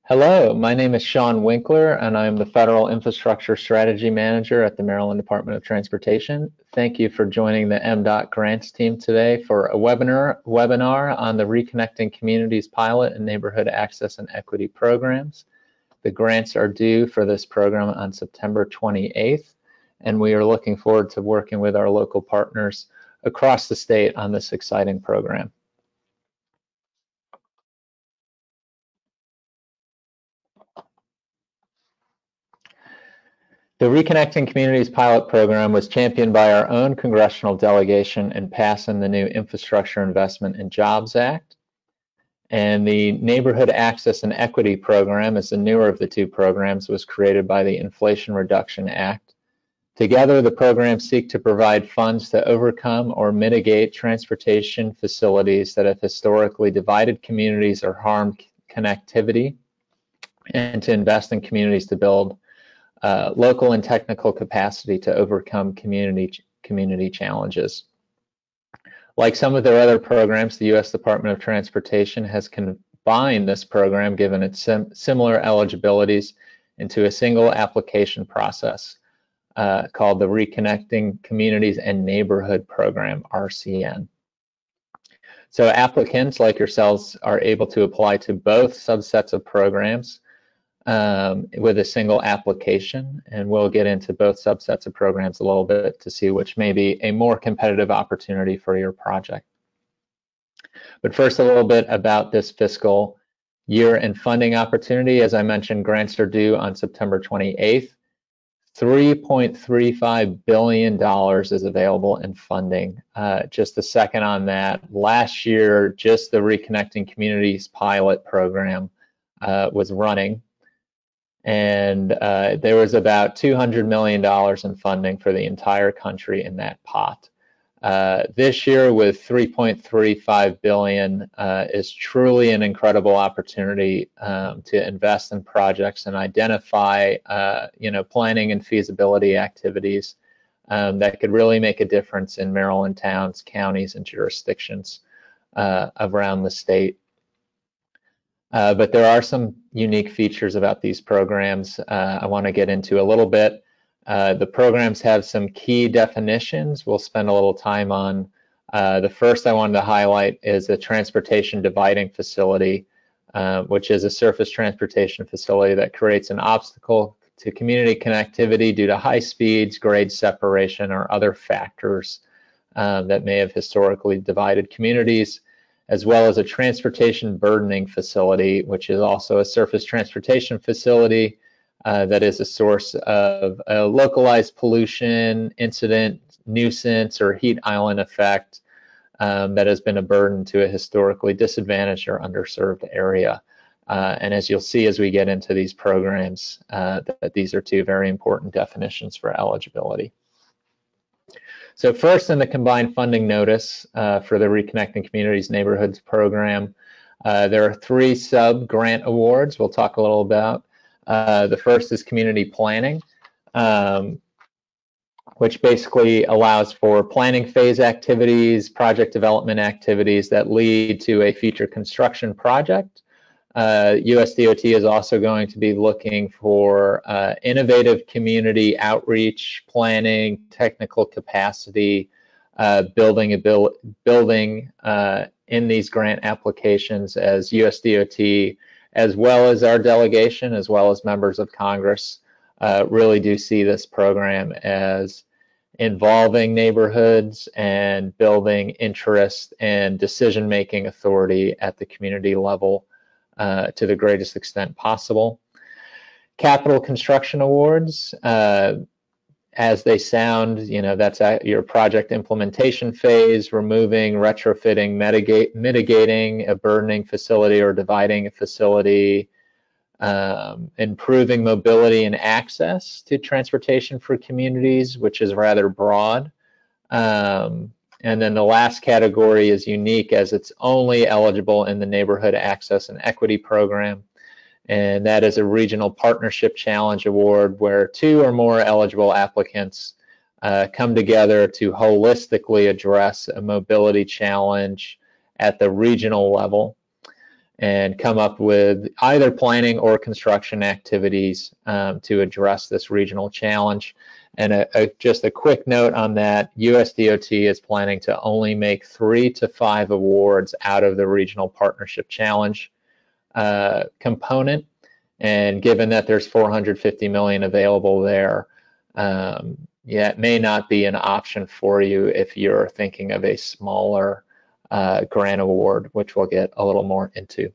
Hello, my name is Sean Winkler, and I'm the Federal Infrastructure Strategy Manager at the Maryland Department of Transportation. Thank you for joining the MDOT Grants team today for a webinar on the Reconnecting Communities Pilot and Neighborhood Access and Equity Programs. The grants are due for this program on September 28th, and we are looking forward to working with our local partners across the state on this exciting program. The Reconnecting Communities pilot program was championed by our own congressional delegation in passing the new Infrastructure Investment and Jobs Act. And the Neighborhood Access and Equity Program, as the newer of the two programs, was created by the Inflation Reduction Act. Together, the programs seek to provide funds to overcome or mitigate transportation facilities that have historically divided communities or harmed connectivity, and to invest in communities to build local and technical capacity to overcome community challenges. Like some of their other programs, the U.S. Department of Transportation has combined this program, given its similar eligibilities, into a single application process called the Reconnecting Communities and Neighborhood Program, RCN. So applicants like yourselves are able to apply to both subsets of programs with a single application, and we'll get into both subsets of programs a little bit to see which may be a more competitive opportunity for your project. But first, a little bit about this fiscal year and funding opportunity. As I mentioned, grants are due on September 28th. $3.35 billion is available in funding. Just a second on that. Last year, just the Reconnecting Communities pilot program was running, and there was about $200 million in funding for the entire country in that pot. This year, with $3.35 billion, is truly an incredible opportunity to invest in projects and identify, planning and feasibility activities that could really make a difference in Maryland towns, counties, and jurisdictions around the state. But there are some unique features about these programs I want to get into a little bit. The programs have some key definitions we'll spend a little time on. The first I wanted to highlight is a transportation dividing facility, which is a surface transportation facility that creates an obstacle to community connectivity due to high speeds, grade separation, or other factors that may have historically divided communities, as well as a transportation burdening facility, which is also a surface transportation facility that is a source of a localized pollution, incident, nuisance, or heat island effect that has been a burden to a historically disadvantaged or underserved area. And as you'll see as we get into these programs, that these are two very important definitions for eligibility. So first, in the combined funding notice for the Reconnecting Communities Neighborhoods program, there are 3 sub-grant awards we'll talk a little about. The first is community planning, which basically allows for planning phase activities, project development activities that lead to a future construction project. USDOT is also going to be looking for innovative community outreach, planning, technical capacity, building in these grant applications, as USDOT, as well as our delegation, as well as members of Congress, really do see this program as involving neighborhoods and building interest and decision-making authority at the community level to the greatest extent possible. Capital construction awards, as they sound, that's at your project implementation phase, removing, retrofitting, mitigating a burdening facility or dividing a facility, improving mobility and access to transportation for communities, which is rather broad. And then the last category is unique, as it's only eligible in the Neighborhood Access and Equity Program, and that is a Regional Partnership Challenge Award, where 2 or more eligible applicants come together to holistically address a mobility challenge at the regional level. and come up with either planning or construction activities to address this regional challenge. And just a quick note on that, USDOT is planning to only make 3 to 5 awards out of the Regional Partnership Challenge component. And given that there's $450 million available there, yeah, it may not be an option for you if you're thinking of a smaller grant award, which we'll get a little more into.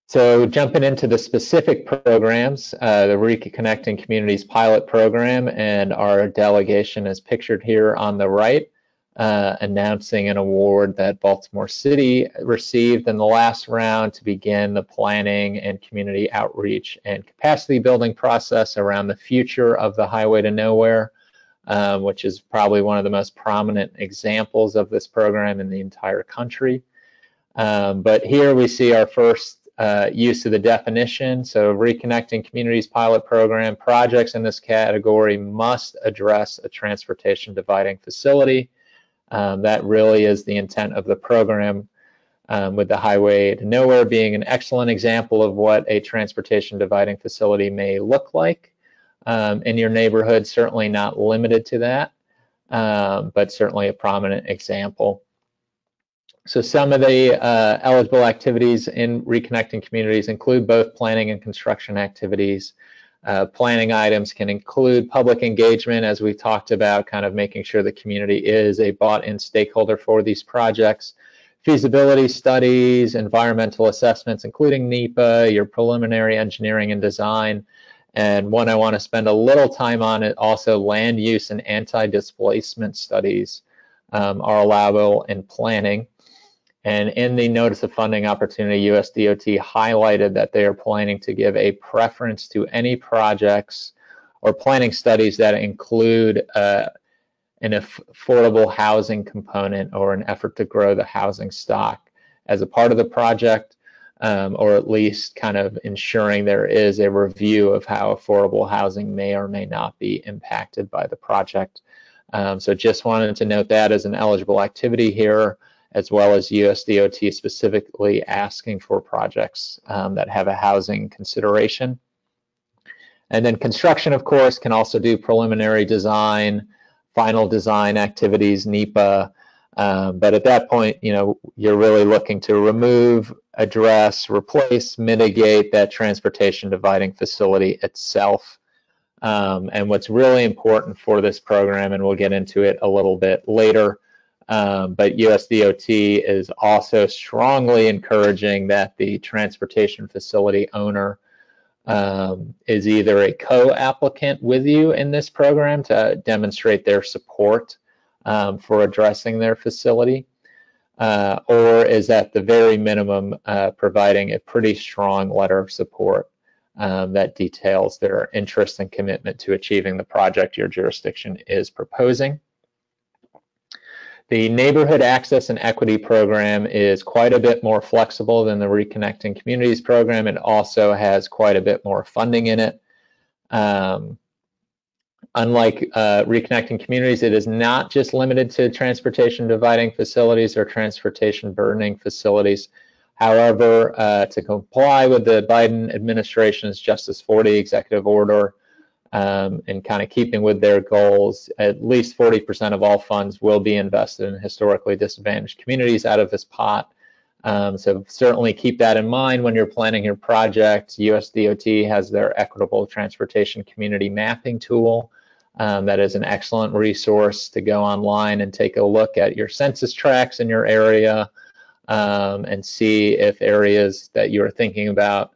So jumping into the specific programs, the Reconnecting Communities pilot program, and our delegation is pictured here on the right, announcing an award that Baltimore City received in the last round to begin the planning and community outreach and capacity building process around the future of the Highway to Nowhere, which is probably one of the most prominent examples of this program in the entire country. But here we see our first use of the definition. So Reconnecting Communities pilot program projects in this category must address a transportation dividing facility. That really is the intent of the program, with the Highway to Nowhere being an excellent example of what a transportation dividing facility may look like in your neighborhood. Certainly not limited to that, but certainly a prominent example. So some of the eligible activities in Reconnecting Communities include both planning and construction activities. Planning items can include public engagement, as we've talked about, kind of making sure the community is a bought-in stakeholder for these projects. Feasibility studies, environmental assessments, including NEPA, your preliminary engineering and design. And one I want to spend a little time on it, also land use and anti-displacement studies are allowable in planning. And in the Notice of Funding Opportunity, USDOT highlighted that they are planning to give a preference to any projects or planning studies that include an affordable housing component or an effort to grow the housing stock as a part of the project, or at least kind of ensuring there is a review of how affordable housing may or may not be impacted by the project. So just wanted to note that as an eligible activity here, as well as USDOT specifically asking for projects that have a housing consideration. And then construction, of course, can also do preliminary design, final design activities, NEPA. But at that point, you know, you're really looking to remove, address, replace, mitigate that transportation dividing facility itself. And what's really important for this program, and we'll get into it a little bit later, but USDOT is also strongly encouraging that the transportation facility owner is either a co-applicant with you in this program to demonstrate their support for addressing their facility, or is at the very minimum providing a pretty strong letter of support that details their interest and commitment to achieving the project your jurisdiction is proposing. The Neighborhood Access and Equity Program is quite a bit more flexible than the Reconnecting Communities program. It also has quite a bit more funding in it. Unlike Reconnecting Communities, it is not just limited to transportation dividing facilities or transportation burdening facilities. However, to comply with the Biden administration's Justice 40 executive order, and kind of keeping with their goals, at least 40% of all funds will be invested in historically disadvantaged communities out of this pot. So certainly keep that in mind when you're planning your project. USDOT has their Equitable Transportation Community Mapping tool. That is an excellent resource to go online and take a look at your census tracts in your area and see if areas that you're thinking about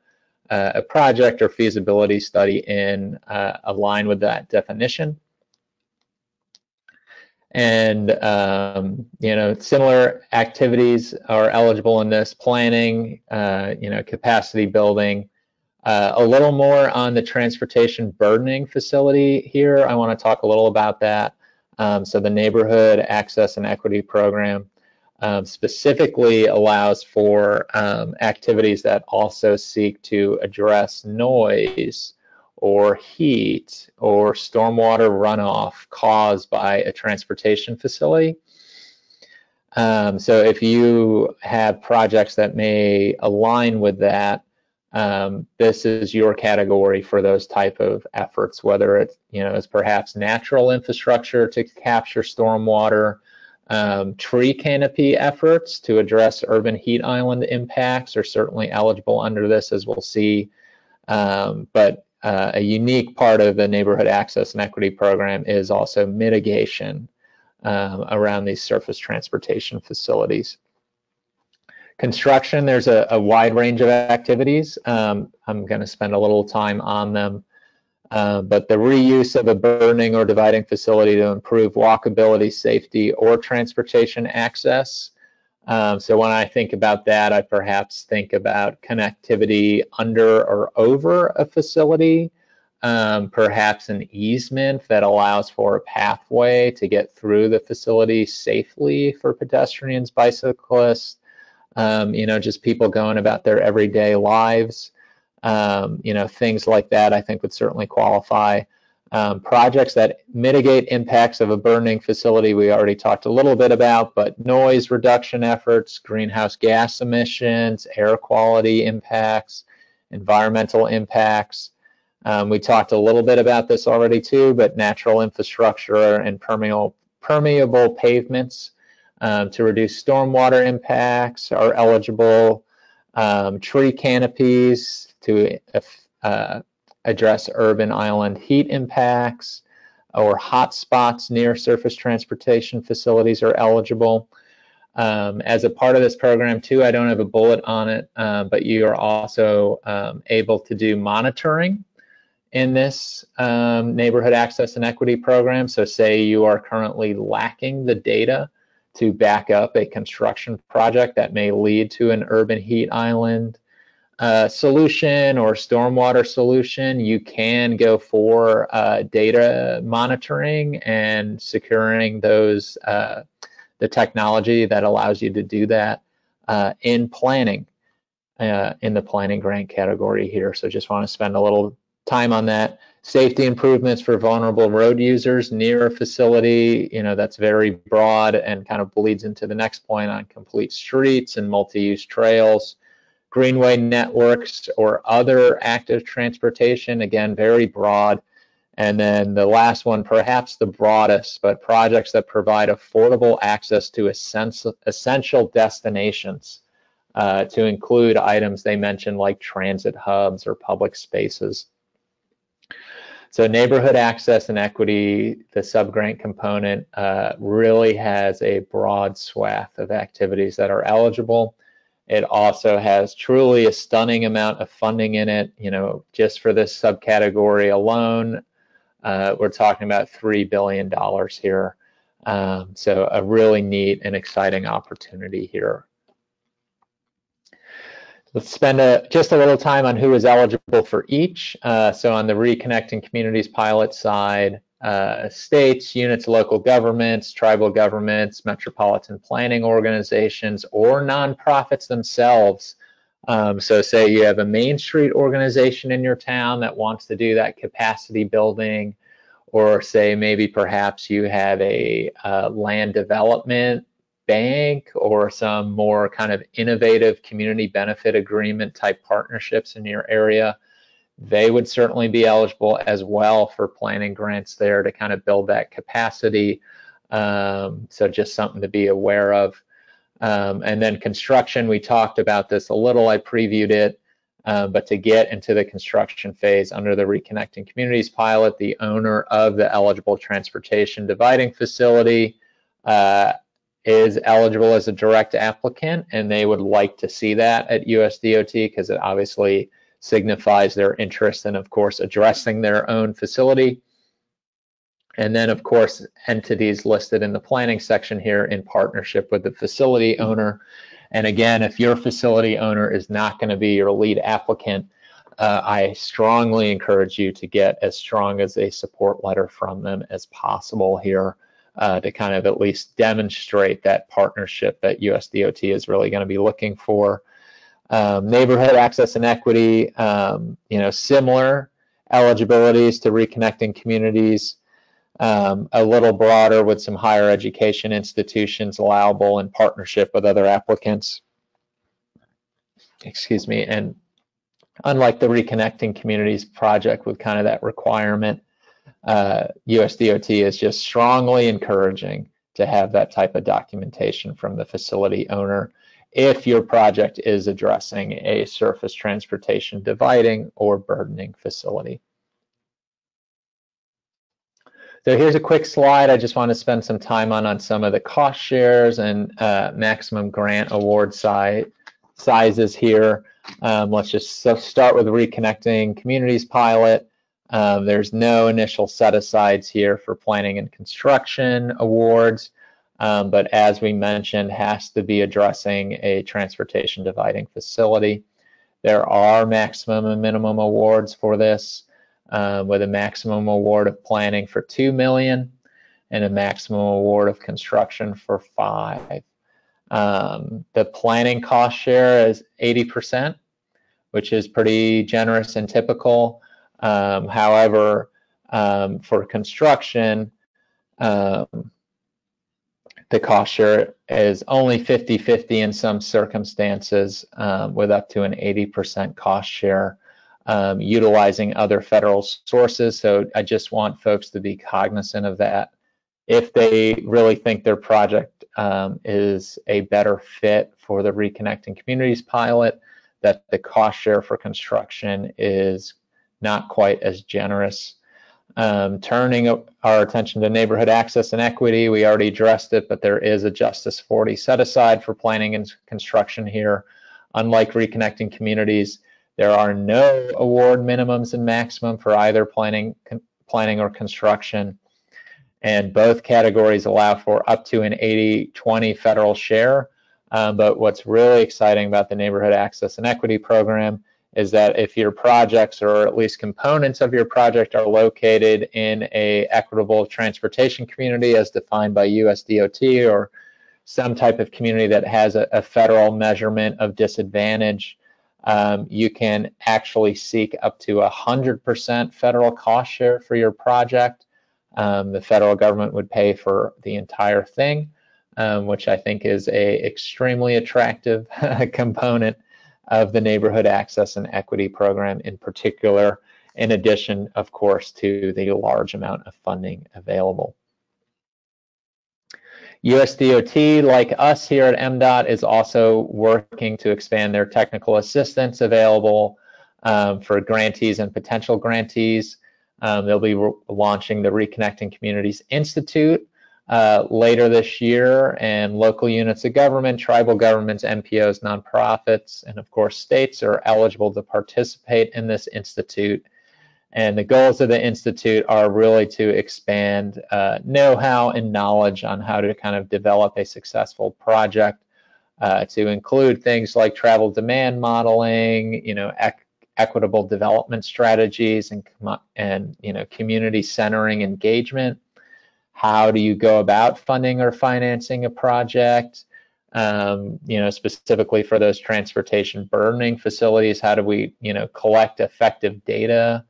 a project or feasibility study in align with that definition. And you know, similar activities are eligible in this: planning, you know, capacity building. A little more on the transportation burdening facility here. I want to talk a little about that. So the Neighborhood Access and Equity Program specifically allows for activities that also seek to address noise or heat or stormwater runoff caused by a transportation facility. So if you have projects that may align with that, this is your category for those type of efforts, whether it is perhaps natural infrastructure to capture stormwater, tree canopy efforts to address urban heat island impacts are certainly eligible under this, as we'll see. But a unique part of the Neighborhood Access and Equity Program is also mitigation around these surface transportation facilities. Construction, there's a wide range of activities. I'm going to spend a little time on them. But the reuse of a burning or dividing facility to improve walkability, safety, or transportation access. So when I think about that, I perhaps think about connectivity under or over a facility, perhaps an easement that allows for a pathway to get through the facility safely for pedestrians, bicyclists, just people going about their everyday lives. Things like that I think would certainly qualify. Projects that mitigate impacts of a burning facility we already talked a little bit about, but noise reduction efforts, greenhouse gas emissions, air quality impacts, environmental impacts. We talked a little bit about this already too, but natural infrastructure and permeable pavements to reduce stormwater impacts are eligible. Tree canopies to address urban island heat impacts, or hotspots near surface transportation facilities are eligible. As a part of this program too, I don't have a bullet on it, but you are also able to do monitoring in this Neighborhood Access and Equity Program. So say you are currently lacking the data to back up a construction project that may lead to an urban heat island solution or stormwater solution, you can go for data monitoring and securing those the technology that allows you to do that in planning, in the planning grant category here. So just want to spend a little time on that. Safety improvements for vulnerable road users near a facility, that's very broad and kind of bleeds into the next point on complete streets and multi-use trails. Greenway networks or other active transportation, again, very broad. And then the last one, perhaps the broadest, but projects that provide affordable access to essential destinations, to include items they mentioned like transit hubs or public spaces. So Neighborhood Access and Equity, the subgrant component, really has a broad swath of activities that are eligible. It also has truly a stunning amount of funding in it. Just for this subcategory alone, we're talking about $3 billion here. So a really neat and exciting opportunity here. Let's spend just a little time on who is eligible for each. So on the Reconnecting Communities pilot side, states, units, local governments, tribal governments, metropolitan planning organizations, or nonprofits themselves. So say you have a Main Street organization in your town that wants to do that capacity building, or say maybe perhaps you have a land development bank or some more kind of innovative community benefit agreement type partnerships in your area. They would certainly be eligible as well for planning grants there to kind of build that capacity. So just something to be aware of. And then construction, we talked about this a little, I previewed it, but to get into the construction phase under the Reconnecting Communities pilot, the owner of the eligible transportation dividing facility is eligible as a direct applicant, and they would like to see that at USDOT because it obviously signifies their interest in, of course, addressing their own facility. And then, of course, entities listed in the planning section here in partnership with the facility owner. And again, if your facility owner is not going to be your lead applicant, I strongly encourage you to get as strong as a support letter from them as possible here to kind of at least demonstrate that partnership that USDOT is really going to be looking for. Neighborhood Access and Equity, similar eligibilities to Reconnecting Communities. a little broader with some higher education institutions allowable in partnership with other applicants. Excuse me. And unlike the Reconnecting Communities project with kind of that requirement, USDOT is just strongly encouraging to have that type of documentation from the facility owner if your project is addressing a surface transportation dividing or burdening facility. So here's a quick slide I just want to spend some time on some of the cost shares and maximum grant award sizes here. Let's just start with the Reconnecting Communities pilot. There's no initial set-asides here for planning and construction awards, but as we mentioned, has to be addressing a transportation dividing facility. There are maximum and minimum awards for this, with a maximum award of planning for $2 million and a maximum award of construction for $5 million. The planning cost share is 80%, which is pretty generous and typical. However, for construction, the cost share is only 50-50 in some circumstances, with up to an 80% cost share, utilizing other federal sources. So I just want folks to be cognizant of that. If they really think their project is a better fit for the Reconnecting Communities pilot, that the cost share for construction is not quite as generous. Turning our attention to neighborhood access and equity, we already addressed it, but there is a Justice 40 set aside for planning and construction here. Unlike Reconnecting Communities, there are no award minimums and maximum for either planning or construction, and both categories allow for up to an 80-20 federal share. But what's really exciting about the neighborhood access and equity program is that if your projects, or at least components of your project, are located in a equitable transportation community as defined by USDOT, or some type of community that has a federal measurement of disadvantage, you can actually seek up to 100% federal cost share for your project. The federal government would pay for the entire thing, which I think is a extremely attractive component of the neighborhood access and equity program in particular, in addition, of course, to the large amount of funding available. USDOT, like us here at MDOT, is also working to expand their technical assistance available for grantees and potential grantees. They'll be launching the Reconnecting Communities Institute later this year, and local units of government, tribal governments, NPOs, nonprofits, and of course states are eligible to participate in this institute. And the goals of the institute are really to expand know-how and knowledge on how to kind of develop a successful project, to include things like travel demand modeling, equitable development strategies, and community centering engagement. How do you go about funding or financing a project? Specifically for those transportation burdening facilities, how do we, collect effective data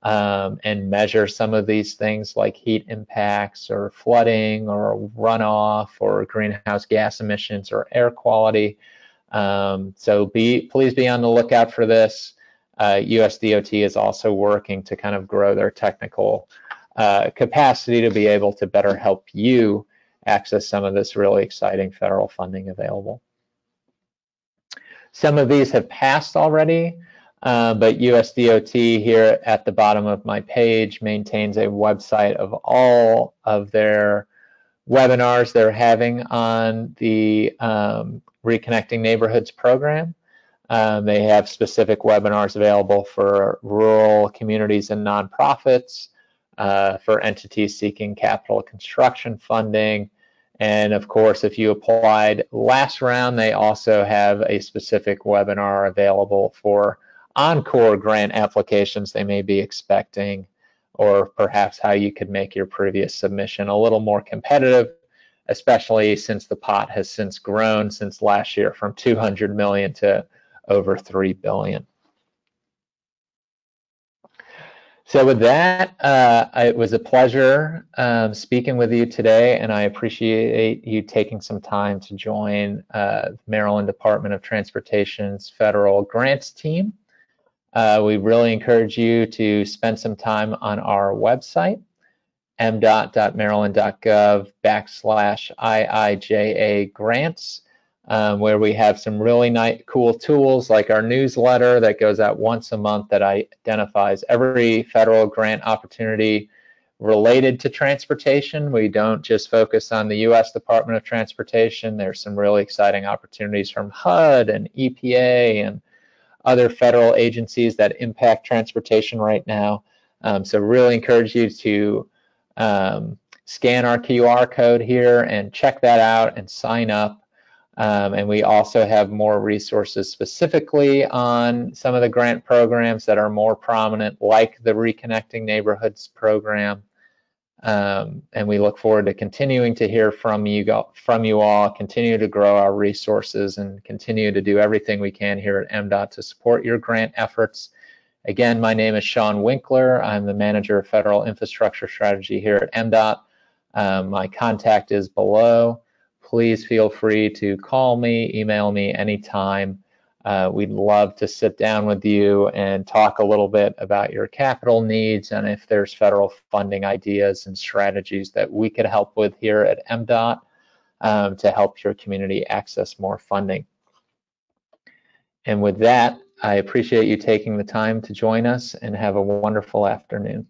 and measure some of these things like heat impacts or flooding or runoff or greenhouse gas emissions or air quality? So please be on the lookout for this. USDOT is also working to kind of grow their technical capacity to be able to better help you access some of this really exciting federal funding available. Some of these have passed already, but USDOT here at the bottom of my page maintains a website of all of their webinars they're having on the Reconnecting Neighborhoods program. They have specific webinars available for rural communities and nonprofits, for entities seeking capital construction funding. And of course, if you applied last round, they also have a specific webinar available for encore grant applications they may be expecting, or perhaps how you could make your previous submission a little more competitive, especially since the pot has since grown since last year from 200 million to over 3 billion. So with that, it was a pleasure speaking with you today, and I appreciate you taking some time to join Maryland Department of Transportation's federal grants team. We really encourage you to spend some time on our website, mdot.maryland.gov/IIJA grants, where we have some really nice, cool tools like our newsletter that goes out once a month that identifies every federal grant opportunity related to transportation. We don't just focus on the U.S. Department of Transportation. There's some really exciting opportunities from HUD and EPA and other federal agencies that impact transportation right now. So really encourage you to scan our QR code here and check that out and sign up. And we also have more resources specifically on some of the grant programs that are more prominent, like the Reconnecting Neighborhoods program. And we look forward to continuing to hear from you all, continue to grow our resources, and continue to do everything we can here at MDOT to support your grant efforts. Again, my name is Sean Winkler. I'm the Manager of Federal Infrastructure Strategy here at MDOT. My contact is below. Please feel free to call me, email me anytime. We'd love to sit down with you and talk a little bit about your capital needs and if there's federal funding ideas and strategies that we could help with here at MDOT to help your community access more funding. And with that, I appreciate you taking the time to join us, and have a wonderful afternoon.